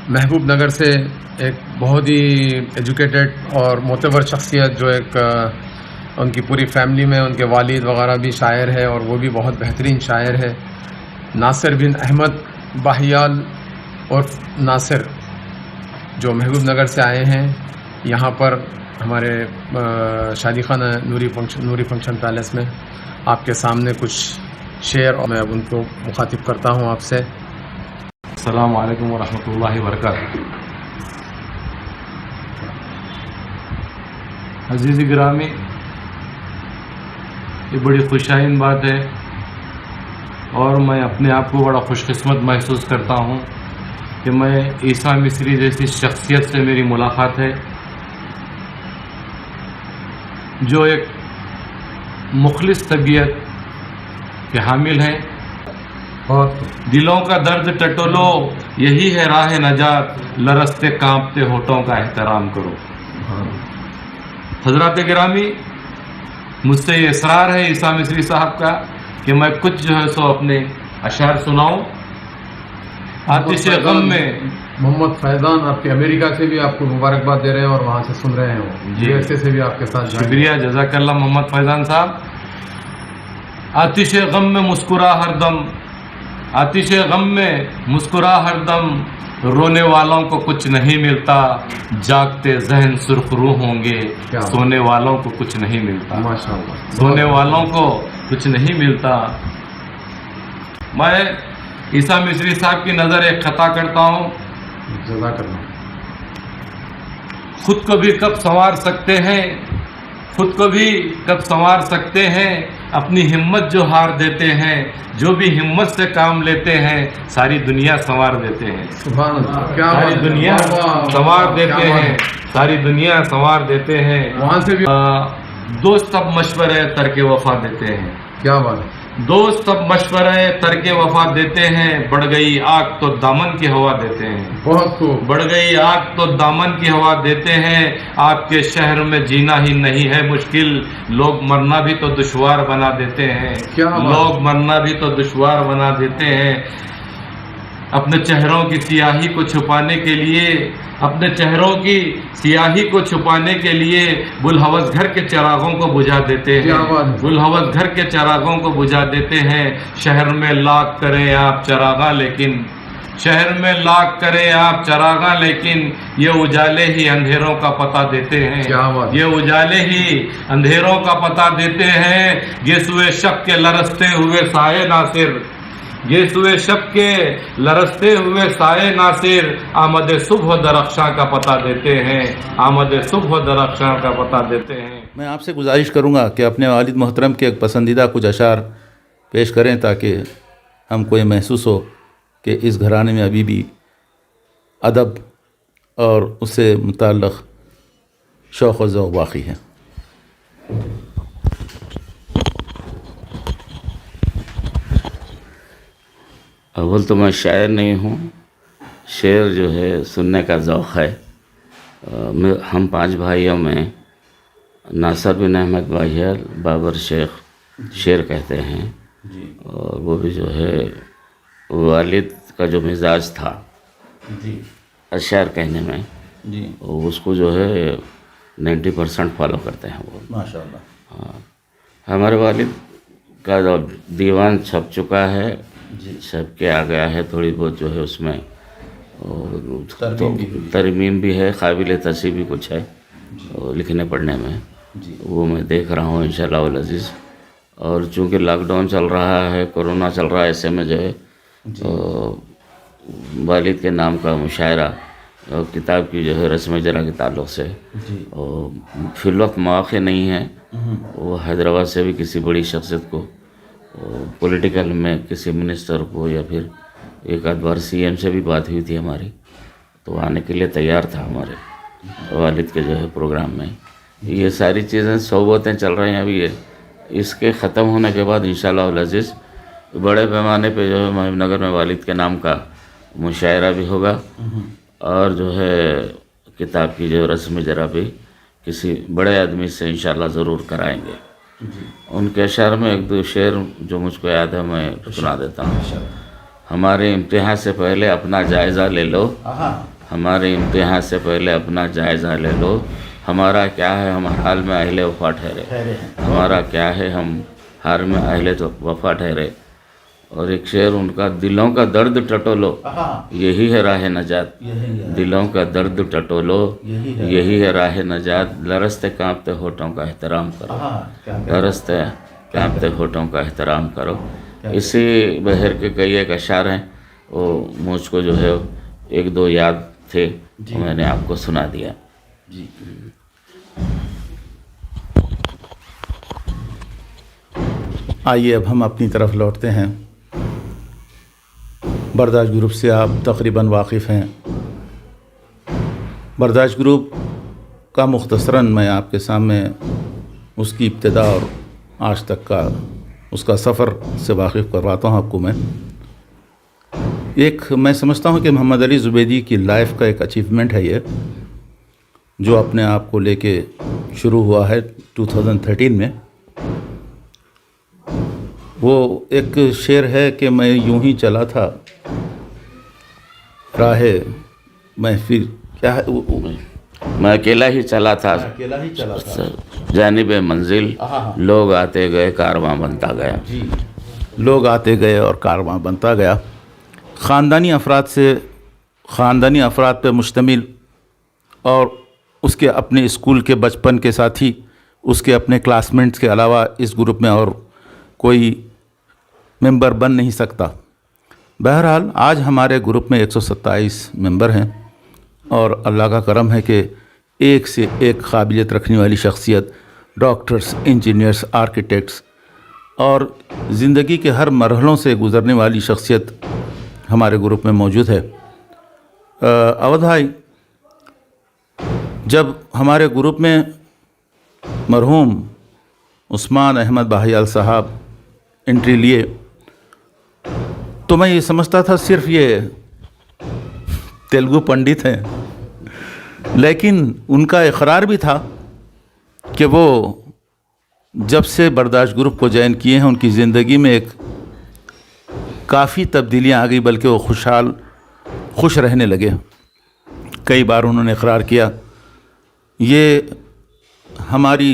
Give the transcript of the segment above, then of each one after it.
محبوب نگر سے ایک بہت ہی ایجوکیٹڈ اور معتبر شخصیت جو ایک ان کی پوری فیملی میں ان کے والد وغیرہ بھی شاعر ہے اور وہ بھی بہت بہترین شاعر ہے، ناصر بن احمد باہیال اور ناصر جو محبوب نگر سے آئے ہیں یہاں پر ہمارے شادی خانہ نوری فنکشن پیلس میں آپ کے سامنے کچھ شعر اور میں اب ان کو مخاطب کرتا ہوں آپ سے۔ السلام علیکم ورحمۃ اللہ وبرکاتہ۔ عزیز گرامی، یہ بڑی خوشائن بات ہے اور میں اپنے آپ کو بڑا خوش قسمت محسوس کرتا ہوں کہ میں عیسیٰ مصری جیسی شخصیت سے میری ملاقات ہے جو ایک مخلص طبیعت کے حامل ہیں اور دلوں کا درد ٹٹولو یہی ہے راہ نجات، لرزتے کانپتے ہونٹوں کا احترام کرو۔ حضرات گرامی، مجھ سے یہ اصرار ہے عیسیٰ مصری صاحب کا کہ میں کچھ جو ہے سو اپنے اشعار سناؤں۔ آتش غم میں محمد فیضان آپ کے امریکہ سے بھی آپ کو مبارکباد دے رہے ہیں اور وہاں سے سن رہے ہیں، وہ جی USA سے بھی آپ کے ساتھ شکریہ، جزاک اللہ محمد فیضان صاحب۔ آتش غم میں مسکرا ہر دم، آتش غم میں مسکرا ہر دم، رونے والوں کو کچھ نہیں ملتا، جاگتے ذہن سرخ روح ہوں گے، سونے والوں کو کچھ نہیں ملتا، ماشاءاللہ، سونے والوں کو کچھ نہیں ملتا۔ میں عیسیٰ مصری صاحب کی نظر ایک خطا کرتا ہوں، جزاک اللہ۔ خود کو بھی کب سنوار سکتے ہیں، خود کو بھی کب سنوار سکتے ہیں، اپنی ہمت جو ہار دیتے ہیں، جو بھی ہمت سے کام لیتے ہیں ساری دنیا سنوار دیتے ہیں، سبحان اللہ، کیا ساری دنیا سنوار دیتے ہیں، ساری دنیا سنوار دیتے ہیں۔ وہاں سے بھی دوست اب مشورے ترک وفا دیتے ہیں، کیا بات ہے، دوست اب مشورے ترک وفا دیتے ہیں، بڑھ گئی آگ تو دامن کی ہوا دیتے ہیں، بہت خوب، بڑھ گئی آگ تو دامن کی ہوا دیتے ہیں، آپ کے شہر میں جینا ہی نہیں ہے مشکل، لوگ مرنا بھی تو دشوار بنا دیتے ہیں، کیا بات، لوگ مرنا بھی تو دشوار بنا دیتے ہیں۔ اپنے چہروں کی سیاہی کو چھپانے کے لیے، اپنے چہروں کی سیاہی کو چھپانے کے لیے بلحوث گھر کے چراغوں کو بجھا دیتے ہیں، بلحوث گھر کے چراغوں کو بجھا دیتے ہیں۔ شہر میں لاکھ کریں آپ چراغاں لیکن، شہر میں لاکھ کریں آپ چراغاں لیکن، یہ اجالے ہی اندھیروں کا پتہ دیتے ہیں، یہ اجالے ہی اندھیروں کا پتہ دیتے ہیں۔ گیسوئے شب کے لرزتے ہوئے سائے ناصر، گیسوئے شب کے لرزتے ہوئے سائے ناصر، آمد صبح و درخشاں کا پتہ دیتے ہیں، آمد صبح و درخشاں کا پتہ دیتے ہیں۔ میں آپ سے گزارش کروں گا کہ اپنے والد محترم کے ایک پسندیدہ کچھ اشعار پیش کریں تاکہ ہم کو یہ محسوس ہو کہ اس گھرانے میں ابھی بھی ادب اور اس سے متعلق شوق و ذوق باقی ہے۔ اول تو میں شاعر نہیں ہوں، شعر جو ہے سننے کا ذوق ہے۔ ہم 5 بھائیوں میں ناصر بن احمد باہیال بابر شیخ شعر کہتے ہیں، اور وہ بھی جو ہے والد کا جو مزاج تھا اشعار کہنے میں، اس کو جو ہے 90% فالو کرتے ہیں وہ، ماشاءاللہ۔ ہاں، ہمارے والد کا جو دیوان چھپ چکا ہے، چھپ کے آ گیا ہے، تھوڑی بہت جو ہے اس میں ترمیم بھی ہے، قابل تصحیح بھی کچھ ہے لکھنے پڑھنے میں، وہ میں دیکھ رہا ہوں انشاءاللہ العزیز۔ اور چونکہ لاک ڈاؤن چل رہا ہے، کورونا چل رہا ہے، ایسے میں جو ہے والد کے نام کا مشاعرہ اور کتاب کی جو ہے رسم اجرا کے تعلق سے فی الوقت مواقع نہیں ہے۔ وہ حیدرآباد سے بھی کسی بڑی شخصیت کو، پولیٹیکل میں کسی منسٹر کو، یا پھر ایک آدھ بار CM سے بھی بات ہوئی تھی ہماری، تو آنے کے لیے تیار تھا ہمارے والد کے جو ہے پروگرام میں۔ یہ ساری چیزیں صحبتیں چل رہی ہیں ابھی، یہ اس کے ختم ہونے کے بعد انشاءاللہ العزیز بڑے پیمانے پہ جو ہے محبوب نگر میں والد کے نام کا مشاعرہ بھی ہوگا، اور جو ہے کتاب کی جو رسم اجرا بھی کسی بڑے آدمی سے انشاءاللہ ضرور کرائیں گے۔ ان کے اشعار میں ایک دو شعر جو مجھ کو یاد ہے میں سنا دیتا ہوں۔ ہمارے امتحان سے پہلے اپنا جائزہ لے لو، ہمارے امتحان سے پہلے اپنا جائزہ لے لو، ہمارا کیا ہے ہم حال میں اہل وفا ٹھہرے، ہمارا کیا ہے ہم حال میں اہل وفا ٹھہرے۔ اور ایک شعر ان کا، دلوں کا درد ٹٹولو یہی ہے راہ نجات، دلوں کا درد ٹٹولو یہی ہے راہ نجات، لرزتے کانپتے ہونٹوں کا احترام کرو، لرزتے کانپتے ہونٹوں کا احترام کرو۔ اسی بحر کے کئی ایک اشعار ہیں، وہ مجھ کو جو ہے ایک دو یاد تھے، میں نے آپ کو سنا دیا۔ آئیے اب ہم اپنی طرف لوٹتے ہیں۔ برداشت گروپ سے آپ تقریباً واقف ہیں۔ برداشت گروپ کا مختصراً میں آپ کے سامنے اس کی ابتدا اور آج تک کا اس کا سفر سے واقف کرواتا ہوں آپ کو۔ میں سمجھتا ہوں کہ محمد علی زبیدی کی لائف کا ایک اچیومنٹ ہے یہ، جو اپنے آپ کو لے کے شروع ہوا ہے 2013 میں۔ وہ ایک شعر ہے کہ میں یوں ہی چلا تھا راہ محفل، کیا ہے میں اکیلا ہی چلا تھا اکیلا ہی چلا تھا جانب منزل، لوگ آتے گئے کارواں بنتا گیا۔ جی، لوگ آتے گئے اور کارواں بنتا گیا۔ خاندانی افراد پہ مشتمل، اور اس کے اپنے اسکول کے بچپن کے ساتھی، اس کے اپنے کلاس میٹس کے علاوہ اس گروپ میں اور کوئی ممبر بن نہیں سکتا۔ بہرحال آج ہمارے گروپ میں 127 ممبر ہیں، اور اللہ کا کرم ہے کہ ایک سے ایک قابلیت رکھنے والی شخصیت، ڈاکٹرز، انجینئرز، آرکیٹیکٹس اور زندگی کے ہر مرحلوں سے گزرنے والی شخصیت ہمارے گروپ میں موجود ہے۔ اودھ بھائی، جب ہمارے گروپ میں مرحوم عثمان احمد باہیال صاحب انٹری لیے تو میں یہ سمجھتا تھا صرف یہ تیلگو پنڈت ہیں، لیکن ان کا اقرار بھی تھا کہ وہ جب سے برداشت گروپ کو جوائن کیے ہیں ان کی زندگی میں ایک کافی تبدیلیاں آ گئی، بلکہ وہ خوش رہنے لگے۔ کئی بار انہوں نے اقرار کیا، یہ ہماری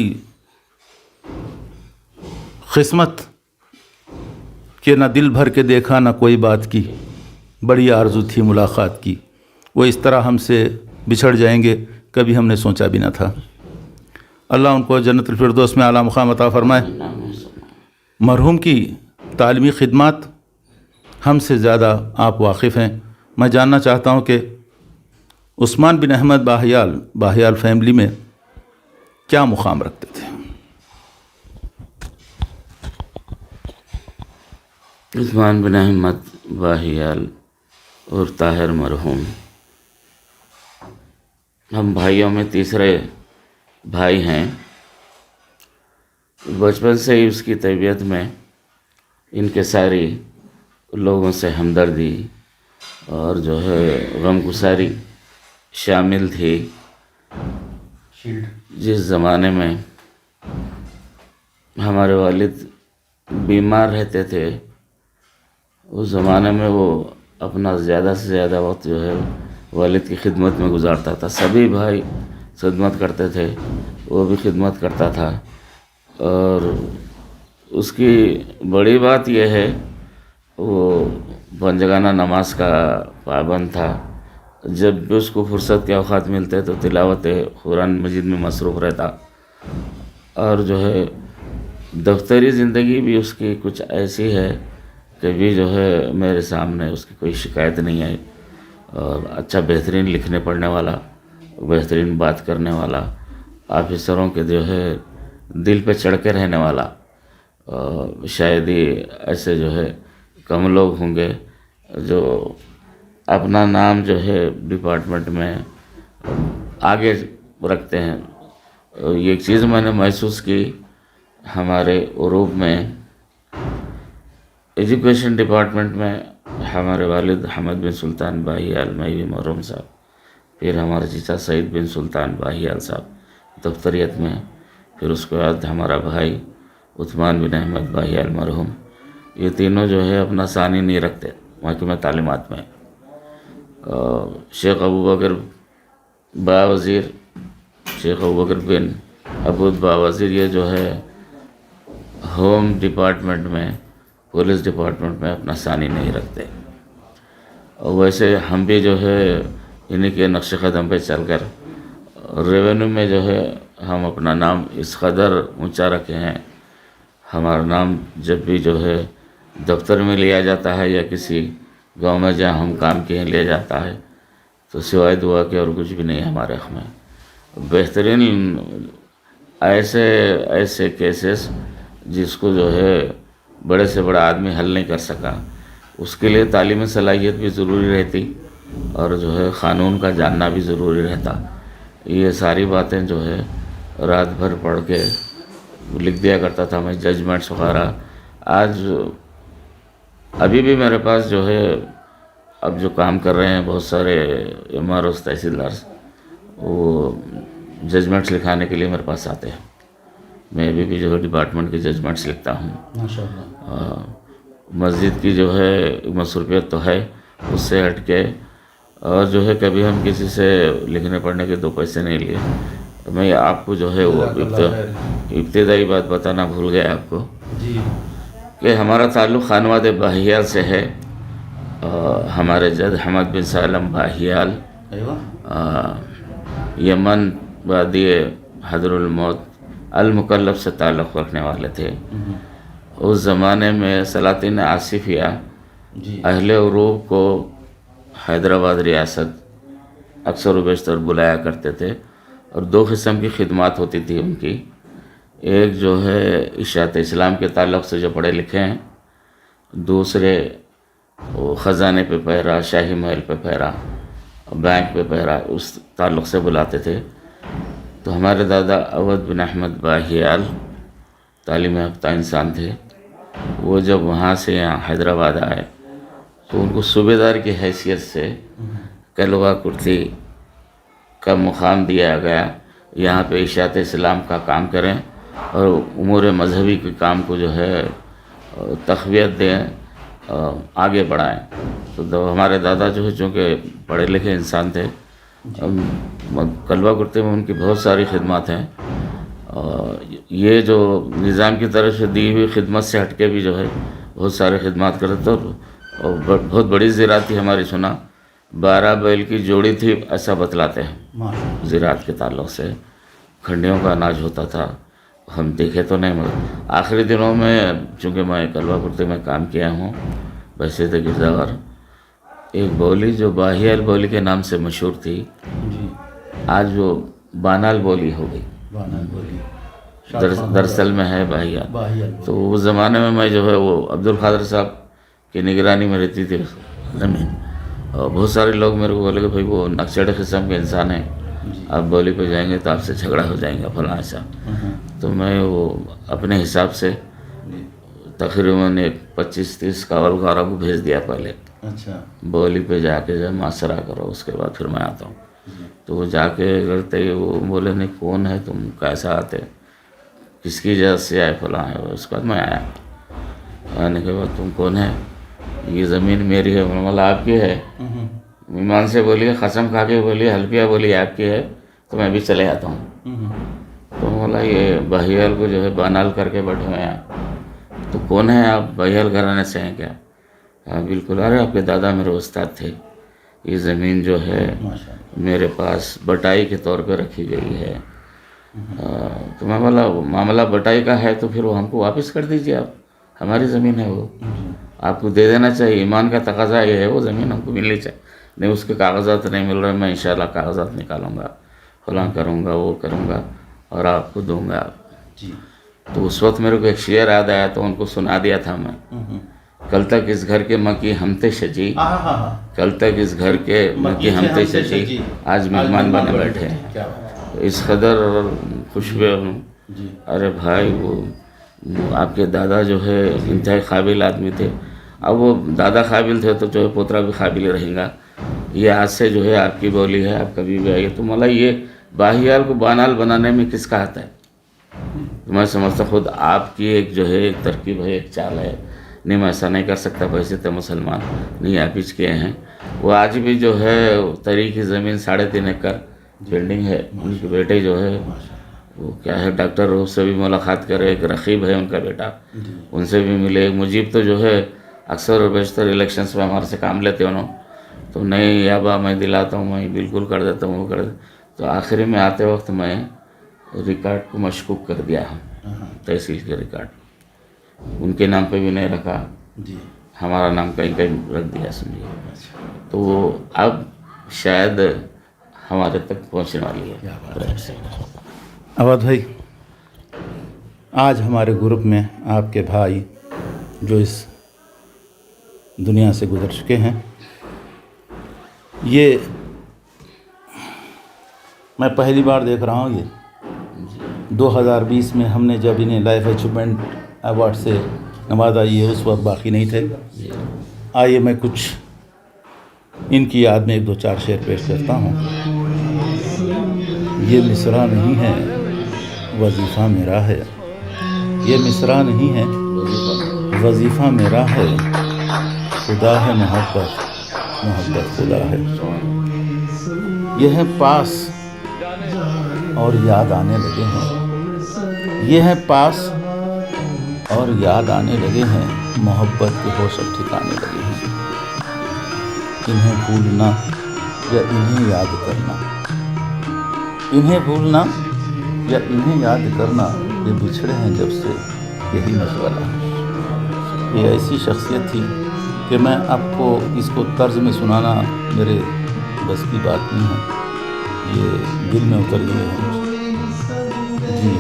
قسمت کہ نہ دل بھر کے دیکھا نہ کوئی بات کی، بڑی آرزو تھی ملاقات کی، وہ اس طرح ہم سے بچھڑ جائیں گے کبھی ہم نے سوچا بھی نہ تھا۔ اللہ ان کو جنت الفردوس میں اعلیٰ مقام عطا فرمائے۔ مرحوم کی تعلیمی خدمات ہم سے زیادہ آپ واقف ہیں۔ میں جاننا چاہتا ہوں کہ عثمان بن احمد باہیال فیملی میں کیا مقام رکھتے تھے؟ عثمان بن احمد باہیال اور طاہر مرحوم ہم بھائیوں میں تیسرے بھائی ہیں۔ بچپن سے ہی اس کی طبیعت میں ان کے ساری لوگوں سے ہمدردی اور جو ہے غم گساری شامل تھی۔ جس زمانے میں ہمارے والد بیمار رہتے تھے، اس زمانے میں وہ اپنا زیادہ سے زیادہ وقت جو ہے والد کی خدمت میں گزارتا تھا۔ سبھی بھائی خدمت کرتے تھے، وہ بھی خدمت کرتا تھا۔ اور اس کی بڑی بات یہ ہے وہ پنجگانہ نماز کا پابند تھا۔ جب بھی اس کو فرصت کے اوقات ملتے تو تلاوت قرآن مجید میں مصروف رہتا، اور جو ہے دفتری زندگی بھی اس کی کچھ ایسی ہے کہ بھی جو ہے میرے سامنے اس کی کوئی شکایت نہیں آئی، اور اچھا بہترین لکھنے پڑھنے والا، بہترین بات کرنے والا، آفیسروں کے جو ہے دل پہ چڑھ کے رہنے والا۔ شاید ہی ایسے جو ہے کم لوگ ہوں گے جو اپنا نام جو ہے ڈپارٹمنٹ میں آگے رکھتے ہیں۔ یہ ایک چیز میں نے محسوس کی ہمارے عروب میں، ایجوکیشن ڈپارٹمنٹ میں ہمارے والد حمد بن سلطان باہیال مہوی مرحوم صاحب، پھر ہمارے چچا سعید بن سلطان باہیال صاحب دفتریت میں، پھر اس کے بعد ہمارا بھائی عثمان بن احمد باہیال مرحوم، یہ تینوں جو ہے اپنا ثانی نہیں رکھتے۔ محکمہ تعلیمات میں. شیخ ابوبکر باوزیر، شیخ ابوبکر بن عبود باوزیر، یہ جو ہے ہوم ڈپارٹمنٹ میں، پولیس ڈپارٹمنٹ میں اپنا ثانی نہیں رکھتے. اور ویسے ہم بھی جو ہے انہیں کے نقش قدم پہ چل کر ریونیو میں جو ہے ہم اپنا نام اس قدر اونچا رکھے ہیں. ہمارا نام جب بھی جو ہے دفتر میں لیا جاتا ہے یا کسی گاؤں میں جہاں ہم کام کیے لیا جاتا ہے تو سوائے دعا کے اور کچھ بھی نہیں ہے ہمارے حق میں. بہترین ایسے کیسز جس کو جو ہے بڑے سے بڑا آدمی حل نہیں کر سکا، اس کے لیے تعلیمی صلاحیت بھی ضروری رہتی اور جو ہے قانون کا جاننا بھی ضروری رہتا. یہ ساری باتیں جو ہے رات بھر پڑھ کے لکھ دیا کرتا تھا میں، ججمنٹس وغیرہ. آج ابھی بھی میرے پاس جو ہے اب جو کام کر رہے ہیں بہت سارے ایم آر اوز، تحصیلدار، وہ ججمنٹس لکھانے کے لیے میرے پاس آتے ہیں. میں ابھی بھی جو ہے ڈپارٹمنٹ کے ججمنٹس لکھتا ہوں. ماشاءاللہ. مسجد کی جو ہے مصروفیت تو ہے، اس سے ہٹ کے اور جو ہے کبھی ہم کسی سے لکھنے پڑھنے کے 2 پیسے نہیں لیے. میں آپ کو جو ہے وہ ابتدائی بات بتانا بھول گیا آپ کو جی کہ ہمارا تعلق خانواد باہیال سے ہے. ہمارے جد حمد بن سالم باہیال یمن وادی حضر الموت المکلف سے تعلق رکھنے والے تھے. اس زمانے میں سلاطین آصفیہ اہل عروب کو حیدرآباد ریاست اکثر و بیشتر بلایا کرتے تھے اور 2 قسم کی خدمات ہوتی تھی ان کی. ایک جو ہے اشاعت اسلام کے تعلق سے جو پڑھے لکھے ہیں، دوسرے وہ خزانے پہ پہرا، شاہی محل پہ پہرا، بینک پہ پہرا، اس تعلق سے بلاتے تھے. تو ہمارے دادا اودھ بن احمد باہیال تعلیم یافتہ انسان تھے. وہ جب وہاں سے یہاں حیدرآباد آئے تو ان کو صوبیدار کی حیثیت سے کلوا کرتی کا مقام دیا گیا. یہاں پہ اشاعت اسلام کا کام کریں اور امور مذہبی کے کام کو جو ہے تقویت دیں، آگے بڑھائیں. تو ہمارے دادا جو ہے چونکہ پڑھے لکھے انسان تھے، کلوا کرتے میں ان کی بہت ساری خدمات ہیں. یہ جو نظام کی طرف سے دی ہوئی خدمت سے ہٹ کے بھی جو ہے بہت سارے خدمات کرتے تھے. اور بہت بڑی زراعت تھی ہماری، سنا 12 بیل کی جوڑی تھی ایسا بتلاتے ہیں. زراعت کے تعلق سے کھنڈیوں کا اناج ہوتا تھا. ہم دیکھے تو نہیں، مگر آخری دنوں میں چونکہ میں کلوا کرتے میں کام کیا ہوں بحیثیت گرداور، ایک بولی جو باہیال بولی کے نام سے مشہور تھی، آج وہ بانال بولی ہو گئی. دراصل میں ہے باہیال. تو اس زمانے میں جو ہے وہ عبد القادر صاحب کی نگرانی میں رہتی تھی زمین. اور بہت سارے لوگ میرے کو بولے کہ بھائی وہ نقشڑ قسم کے انسان ہیں، آپ بولی پہ جائیں گے تو آپ سے جھگڑا ہو جائیں گا فلاں ایسا. تو میں وہ اپنے حساب سے تقریباً 25-30 کاولگاروں کو بھیج دیا پہلے. بولی پہ جا کے جو معاشرہ کرو، اس کے بعد پھر میں آتا ہوں. تو وہ جا کے کرتے وہ بولے نہیں کون ہے تم، کیسا آتے، کس کی اجازت سے آئے فلاں ہے. اس کے بعد میں آیا. آنے کے بعد تم کون ہے، یہ زمین میری ہے. بولا آپ کی ہے. ایمان سے بولیے، قسم کھا کے بولیے، حلفیہ بولیے آپ کی ہے تو میں بھی چلے آتا ہوں. تو بولا یہ باہیال کو جو ہے بانال کر کے بیٹھے ہوئے ہیں. تو کون ہے آپ، باہیال گھرانے سے ہیں کیا؟ ہاں بالکل. ارے آپ کے دادا میرے استاد تھے. یہ زمین جو ہے میرے پاس بٹائی کے طور پہ رکھی گئی ہے. تو میں بولا معاملہ بٹائی کا ہے تو پھر وہ ہم کو واپس کر دیجیے، آپ ہماری زمین ہے، وہ آپ کو دے دینا چاہیے. ایمان کا تقاضا یہ ہے، وہ زمین ہم کو ملنی چاہیے. نہیں اس کے کاغذات نہیں مل رہے، میں انشاءاللہ کاغذات نکالوں گا، فلاں کروں گا، وہ کروں گا اور آپ کو دوں گا. تو اس وقت میرے کو ایک شعر یاد آیا تو ان کو سنا دیا تھا میں. کل تک اس گھر کے مکی ہمتے شجی، کل تک اس گھر کے مکی ہمتے شجی، آج مہمان بنے بیٹھے. اس قدر خوش ہوئے ہوں. ارے بھائی وہ آپ کے دادا جو ہے انتہائی قابل آدمی تھے. اب وہ دادا قابل تھے تو جو ہے پوترا بھی قابل رہیں گا. یہ آج سے جو ہے آپ کی بولی ہے، آپ کبھی بھی آئیے. تو مولا یہ باہیال کو بانال بنانے میں کس کا ہاتھ ہے؟ میں سمجھتا خود آپ کی ایک جو ہے ایک ترکیب ہے، ایک چال ہے. نہیں میں ایسا نہیں کر سکتا، ویسے تو مسلمان نہیں آپیچ کیے ہیں. وہ آج بھی جو ہے تری کی زمین 3.5 ایکڑ بلڈنگ ہے. ان کے بیٹے جو ہے وہ کیا ہے ڈاکٹر، اس سے بھی ملاقات کرے. ایک رقیب ہے ان کا بیٹا، ان سے بھی ملے. مجیب تو جو ہے اکثر و بیشتر الیکشنز میں ہمارے سے کام لیتے انہوں، تو نہیں یابا میں دلاتا ہوں، میں بالکل کر دیتا ہوں، وہ کر دیتا. تو آخری میں آتے وقت میں ریکارڈ کو مشکوک کر دیا ہم، تحصیل کے ریکارڈ ان کے نام پہ بھی نہیں رکھا، ہمارا نام کہیں کہیں رکھ دیا سمجھیے. تو وہ اب شاید ہمارے تک پہنچنے والی ہے. آباد بھائی، آج ہمارے گروپ میں آپ کے بھائی جو اس دنیا سے گزر چکے ہیں، یہ میں پہلی بار دیکھ رہا ہوں. یہ 2020 میں ہم نے جب انہیں لائف اچیومنٹ ایوارڈ سے نوازا، یہ اس وقت باقی نہیں تھے. آئیے میں کچھ ان کی یاد میں 1-2-4 شعر پیش کرتا ہوں. یہ مصرع نہیں ہے وظیفہ میرا ہے، یہ مصرع نہیں ہے وظیفہ میرا ہے، خدا ہے محبت، محبت خدا ہے. یہ ہے پاس اور یاد آنے لگے ہیں، یہ ہے پاس اور یاد آنے لگے ہیں، محبت کے ہوش اب ٹھکانے لگے ہیں. انہیں بھولنا یا انہیں یاد کرنا، انہیں بھولنا یا انہیں یاد کرنا، یہ بچھڑے ہیں جب سے یہی مشغلہ ہے. یہ ایسی شخصیت تھی کہ میں آپ کو اس کو طرز میں سنانا میرے بس کی بات نہیں ہے، یہ دل میں اتر گئے ہیں. جی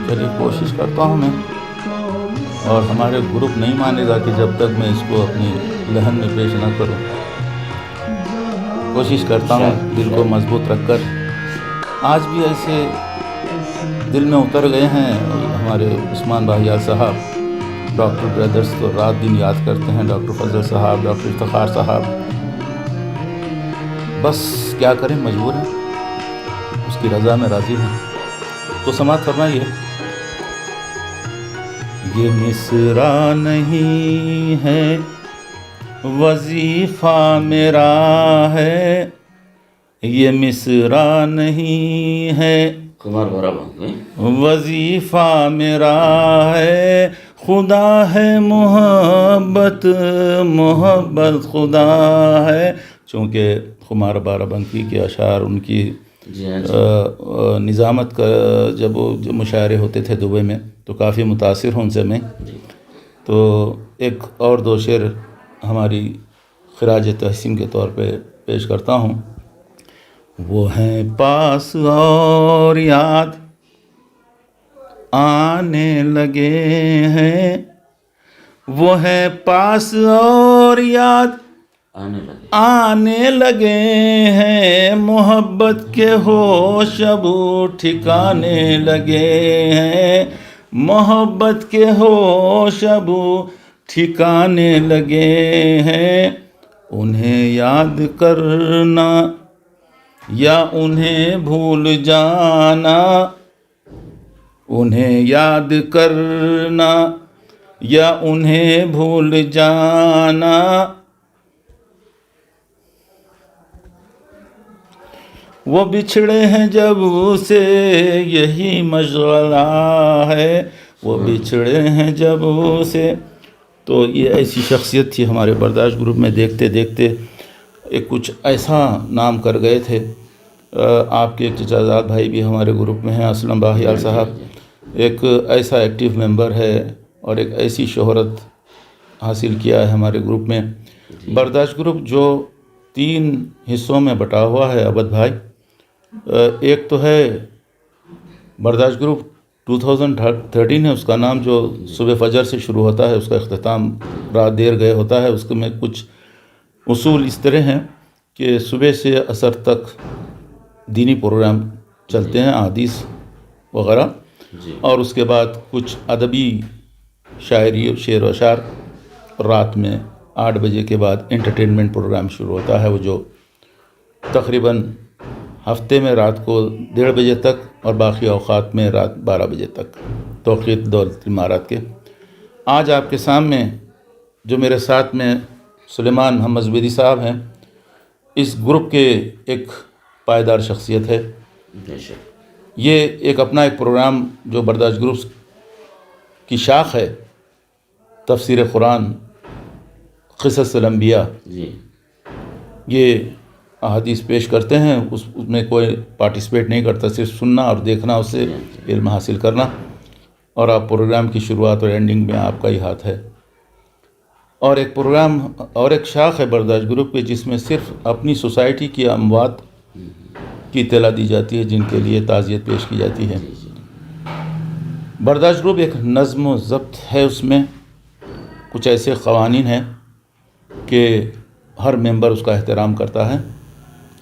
چلیے کوشش کرتا ہوں میں، اور ہمارے گروپ نہیں مانے گا کہ جب تک میں اس کو اپنی لہن میں پیش نہ کروں. کوشش کرتا ہوں دل کو مضبوط رکھ کر. آج بھی ایسے دل میں اتر گئے ہیں ہمارے عثمان بھائیال صاحب. ڈاکٹر بردرس تو رات دن یاد کرتے ہیں، ڈاکٹر فضل صاحب، ڈاکٹر افتخار صاحب. بس کیا کریں، مجبور ہیں، اس کی رضا میں راضی ہیں. تو سماعت فرمائیے. یہ مصرع نہیں ہے وظیفہ میرا ہے، یہ مصرع نہیں ہے کمار برابر وظیفہ میرا ہے، خدا ہے محبت، محبت خدا ہے. چونکہ خمار بارابنکی کے اشعار ان کی نظامت کا جب وہ مشاعرے ہوتے تھے دبئی میں تو کافی متاثر ہوں ان سے میں. تو ایک اور 2 شعر ہماری خراج تحسین کے طور پہ پیش کرتا ہوں. وہ ہیں پاس اور یاد آنے لگے ہیں، وہ ہیں پاس اور یاد آنے لگے ہیں، محبت کے ہوش اب ٹھکانے لگے ہیں، محبت کے ہوش اب ٹھکانے لگے ہیں. انہیں یاد کرنا یا انہیں بھول جانا، انہیں یاد کرنا یا انہیں بھول جانا، وہ بچھڑے ہیں جب سے یہی مشغلہ ہے، وہ بچھڑے ہیں جب سے. تو یہ ایسی شخصیت تھی ہمارے برداشت گروپ میں. دیکھتے دیکھتے ایک کچھ ایسا نام کر گئے تھے. آپ کے ایک چچا زاد بھائی بھی ہمارے گروپ میں ہیں، اسلم باہیال صاحب. ایک ایسا ایکٹیو ممبر ہے اور ایک ایسی شہرت حاصل کیا ہے ہمارے گروپ میں. برداشت گروپ جو 3 حصوں میں بٹا ہوا ہے عبد بھائی. ایک تو ہے برداشت گروپ 2013 ہے، اس کا نام جو صبح فجر سے شروع ہوتا ہے، اس کا اختتام رات دیر گئے ہوتا ہے. اس میں کچھ اصول اس طرح ہیں کہ صبح سے عصر تک دینی پروگرام چلتے ہیں، احادیث وغیرہ، اور اس کے بعد کچھ ادبی شاعری، شعر و اشعار. رات میں 8 بجے کے بعد انٹرٹینمنٹ پروگرام شروع ہوتا ہے، وہ جو تقریباً ہفتے میں رات کو 1:30 بجے تک اور باقی اوقات میں رات 12 بجے تک، توقیت دولت امارات کے. آج آپ کے سامنے جو میرے ساتھ میں سلیمان محمد زبیدی صاحب ہیں، اس گروپ کے ایک پائیدار شخصیت ہے. بے شک. یہ ایک اپنا ایک پروگرام جو برداشت گروپس کی شاخ ہے، تفسیر قرآن، قصص الانبیاء، جی یہ احادیث پیش کرتے ہیں. اس میں کوئی پارٹیسپیٹ نہیں کرتا، صرف سننا اور دیکھنا، اس سے علم حاصل کرنا. اور آپ پروگرام کی شروعات اور اینڈنگ میں آپ کا ہی ہاتھ ہے. اور ایک پروگرام اور ایک شاخ ہے برداشت گروپ کے، جس میں صرف اپنی سوسائٹی کی اموات کی اطلاع دی جاتی ہے، جن کے لیے تعزیت پیش کی جاتی ہے. برداشت گروپ ایک نظم و ضبط ہے. اس میں کچھ ایسے قوانین ہیں کہ ہر ممبر اس کا احترام کرتا ہے.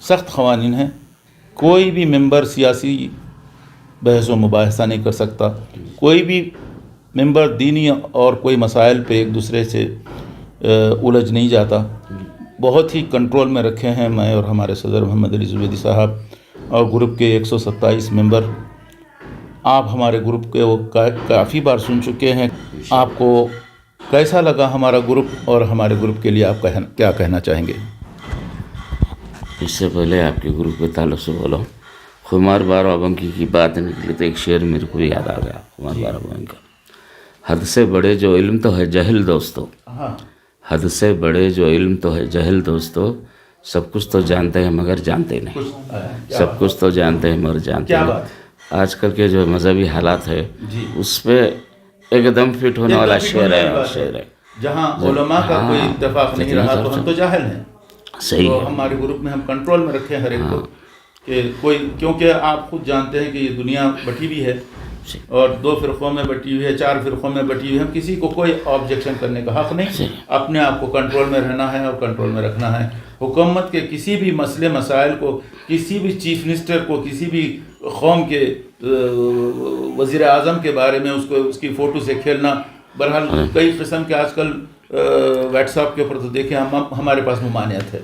سخت قوانین ہیں. کوئی بھی ممبر سیاسی بحث و مباحثہ نہیں کر سکتا. کوئی بھی ممبر دینی اور کوئی مسائل پہ ایک دوسرے سے الجھ نہیں جاتا. بہت ہی کنٹرول میں رکھے ہیں میں اور ہمارے صدر محمد علی زبیدی صاحب اور گروپ کے 127 ممبر. آپ ہمارے گروپ کے وہ کافی بار سن چکے ہیں. آپ کو کیسا لگا ہمارا گروپ، اور ہمارے گروپ کے لیے آپ کیا کہنا چاہیں گے؟ اس سے پہلے آپ کے گروپ کے تعلق سے بولا ہوں. خمار بارہ بنکی کی بات نکلی تو ایک شعر میرے کو یاد آ گیا. خمار بارہ بنکی کا، حد سے بڑے جو علم تو ہے جہل دوستو، حد سے بڑے جو علم تو ہے جہل دوستو، سب کچھ تو جانتے ہیں مگر جانتے نہیں، سب کچھ تو جانتے ہیں مگر جانتے نہیں. آج کل کے جو مذہبی حالات ہے اس پہ ایک دم فٹ ہونے والا شعر ہے. اور شعر ہے جہاں علماء کا کوئی اتفاق نہیں رہا تو ہم تو جاہل ہیں. صحیح تو ہے. ہمارے گروپ میں ہم کنٹرول میں رکھے ہیں ہر ایک کو کہ کوئی، کیونکہ آپ خود جانتے ہیں کہ یہ دنیا بٹی ہوئی ہے اور 2 فرقوں میں بٹی ہوئی ہے، 4 فرقوں میں بٹی ہوئی ہے. ہم کسی کو کوئی آبجیکشن کرنے کا حق نہیں. اپنے آپ کو کنٹرول میں رہنا ہے اور کنٹرول میں رکھنا ہے. حکومت کے کسی بھی مسئلے مسائل کو، کسی بھی چیف منسٹر کو، کسی بھی قوم کے وزیر اعظم کے بارے میں اس کی فوٹو سے کھیلنا، بہرحال کئی قسم کے آج کل واٹس ایپ کے اوپر تو دیکھیں ہمارے پاس ممانعت ہے.